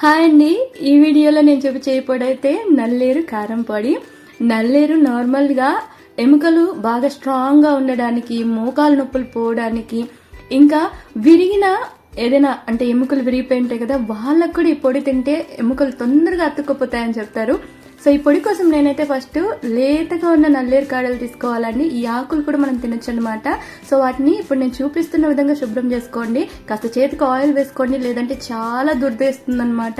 Hi అండి, ఈ వీడియోలో నేను చూపించే పొడి అయితే నల్లేరు కారం పొడి. నల్లేరు నార్మల్గా ఎముకలు బాగా స్ట్రాంగ్గా ఉండడానికి, మోకాలు నొప్పులు పోవడానికి, ఇంకా విరిగిన ఏదైనా అంటే ఎముకలు విరిగిపోయి ఉంటాయి కదా, వాళ్ళకు కూడా ఈ పొడి తింటే ఎముకలు తొందరగా అతుక్కుపోతాయని చెప్తారు. సో ఈ పొడి కోసం నేనైతే ఫస్ట్ లేతగా ఉన్న నల్లేరు కాడలు తీసుకోవాలండి. ఈ ఆకులు కూడా మనం తినొచ్చు అనమాట. సో వాటిని ఇప్పుడు నేను చూపిస్తున్న విధంగా శుభ్రం చేసుకోండి. కాస్త చేతికి ఆయిల్ వేసుకోండి, లేదంటే చాలా దుర్దేస్తుంది అనమాట.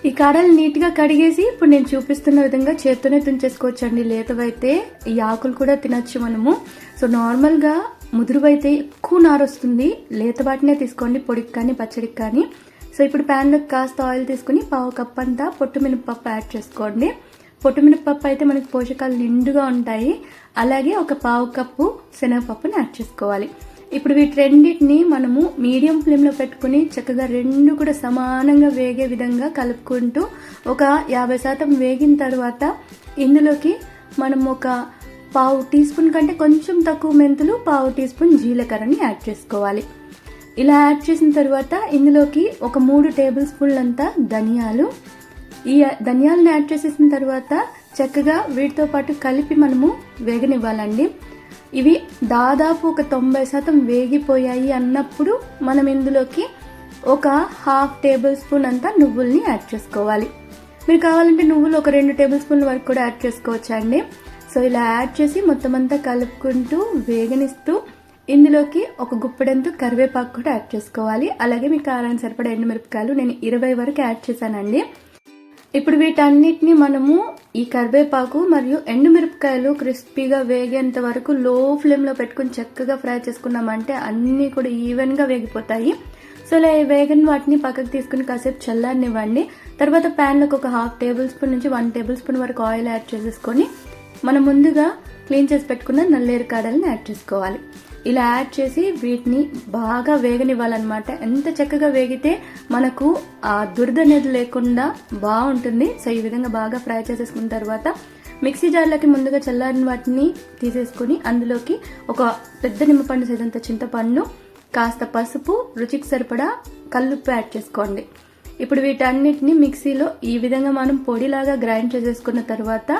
ఈ కాడలు నీట్ గా కడిగేసి ఇప్పుడు నేను చూపిస్తున్న విధంగా చేత్తోనే తుంచేసుకోవచ్చు అండి. లేతవైతే ఈ ఆకులు కూడా తినొచ్చు మనము. సో నార్మల్ గా ముదురువైతే ఎక్కువ నారు వస్తుంది, లేత వాటినే తీసుకోండి, పొడికి కానీ పచ్చడికి కానీ. సో ఇప్పుడు ప్యాన్లోకి కాస్త ఆయిల్ తీసుకుని 1/2 కప్ అంతా పొట్టు మినపప్పు యాడ్ చేసుకోండి. పొట్టు మినపప్పు అయితే మనకి పోషకాలు నిండుగా ఉంటాయి. అలాగే ఒక 1/2 కప్పు శనగపప్పుని యాడ్ చేసుకోవాలి. ఇప్పుడు వీటి రెండింటిని మనము మీడియం ఫ్లేమ్లో పెట్టుకుని చక్కగా రెండు కూడా సమానంగా వేగే విధంగా కలుపుకుంటూ ఒక 50% వేగిన తర్వాత ఇందులోకి మనం ఒక 1/2 టీ స్పూన్ కంటే కొంచెం తక్కువ మెంతులు, 1/2 టీ స్పూన్ జీలకర్రని యాడ్ చేసుకోవాలి. ఇలా యాడ్ చేసిన తర్వాత ఇందులోకి ఒక 3 టేబుల్ స్పూన్లంతా ధనియాలు, ఈ ధనియాలను యాడ్ చేసేసిన తర్వాత చక్కగా వీటితో పాటు కలిపి మనము వేగనివ్వాలండి. ఇవి దాదాపు ఒక 90% వేగిపోయాయి అన్నప్పుడు మనం ఇందులోకి ఒక 1/2 టేబుల్ స్పూన్ అంతా నువ్వుల్ని యాడ్ చేసుకోవాలి. మీరు కావాలంటే నువ్వులు ఒక 2 టేబుల్ స్పూన్ల వరకు కూడా యాడ్ చేసుకోవచ్చు అండి. సో ఇలా యాడ్ చేసి మొత్తం అంతా కలుపుకుంటూ వేగనిస్తూ ఇందులోకి ఒక గుప్పెడంతో కరివేపాకు కూడా యాడ్ చేసుకోవాలి. అలాగే మీ కారానికి సరిపడా ఎండుమిరపకాయలు నేను 20 వరకు యాడ్ చేశానండి. ఇప్పుడు వీటన్నిటిని మనము ఈ కరివేపాకు మరియు ఎండుమిరపకాయలు క్రిస్పీగా వేగేంత వరకు లో ఫ్లేమ్లో పెట్టుకుని చక్కగా ఫ్రై చేసుకున్నామంటే అన్నీ కూడా ఈవెన్గా వేగిపోతాయి. సో ఇలా వేగని వాటిని పక్కకు తీసుకుని కాసేపు చల్లారనివ్వండి. తర్వాత ప్యాన్లోకి ఒక 1/2 టేబుల్ స్పూన్ నుంచి 1 టేబుల్ స్పూన్ వరకు ఆయిల్ యాడ్ చేసేసుకొని మనం ముందుగా క్లీన్ చేసి పెట్టుకున్న నల్లేరు కాడల్ని యాడ్ చేసుకోవాలి. ఇలా యాడ్ చేసి వీటిని బాగా వేగనివ్వాలన్నమాట. ఎంత చక్కగా వేగితే మనకు ఆ దురద అనేది లేకుండా బాగుంటుంది. సో ఈ విధంగా బాగా ఫ్రై చేసేసుకున్న తర్వాత మిక్సీ జార్లోకి ముందుగా చల్లారిన వాటిని తీసేసుకుని అందులోకి ఒక పెద్ద నిమ్మపండు సైజంత చింతపండు, కాస్త పసుపు, రుచికి సరిపడా కల్లుప్పు యాడ్ చేసుకోండి. ఇప్పుడు వీటన్నిటిని మిక్సీలో ఈ విధంగా మనం పొడిలాగా గ్రైండ్ చేసేసుకున్న తర్వాత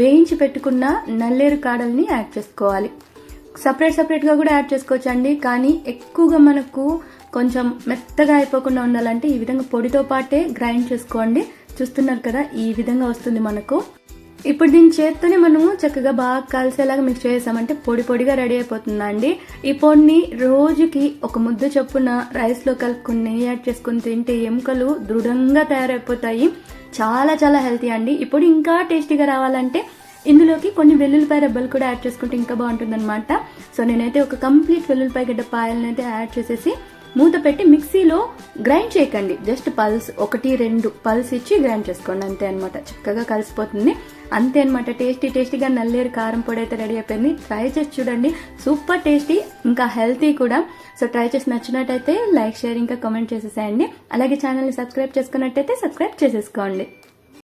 వేయించి పెట్టుకున్న నల్లేరు కాడల్ని యాడ్ చేసుకోవాలి. సపరేట్గా కూడా యాడ్ చేసుకోవచ్చు అండి, కానీ ఎక్కువగా మనకు కొంచెం మెత్తగా అయిపోకుండా ఉండాలంటే ఈ విధంగా పొడితో పాటే గ్రైండ్ చేసుకోండి. చూస్తున్నారు కదా, ఈ విధంగా వస్తుంది మనకు. ఇప్పుడు దీని చేత్తోనే మనము చక్కగా బాగా కలిసేలాగా మిక్స్ చేసామంటే పొడిగా రెడీ అయిపోతుందండి. ఈ పొడిని రోజుకి ఒక ముద్ద చొప్పున రైస్లో కలుపుకుని నెయ్యి యాడ్ చేసుకుని తింటే ఎముకలు దృఢంగా తయారైపోతాయి. చాలా హెల్తీ అండి. ఇప్పుడు ఇంకా టేస్టీగా రావాలంటే ఇందులోకి కొన్ని వెల్లుల్లిపాయ రెబ్బలు కూడా యాడ్ చేసుకుంటే ఇంకా బాగుంటుంది అనమాట. సో నేనైతే ఒక కంప్లీట్ వెల్లుల్లిపాయ గడ్డ పాయలను అయితే యాడ్ చేసేసి మూత పెట్టి మిక్సీలో గ్రైండ్ చేయకండి, జస్ట్ పల్స్ 1-2 పల్స్ ఇచ్చి గ్రైండ్ చేసుకోండి, అంతే అనమాట. చక్కగా కలిసిపోతుంది, అంతే అనమాట. టేస్టీగా నల్లేరు కారం పొడి అయితే రెడీ అయిపోయింది. ట్రై చేసి చూడండి, సూపర్ టేస్టీ, ఇంకా హెల్తీ కూడా. సో ట్రై చేసి నచ్చినట్టయితే లైక్, షేర్, ఇంకా కామెంట్ చేసేసేయండి. అలాగే ఛానల్ని సబ్స్క్రైబ్ చేసుకున్నట్టయితే సబ్స్క్రైబ్ చేసేసుకోండి.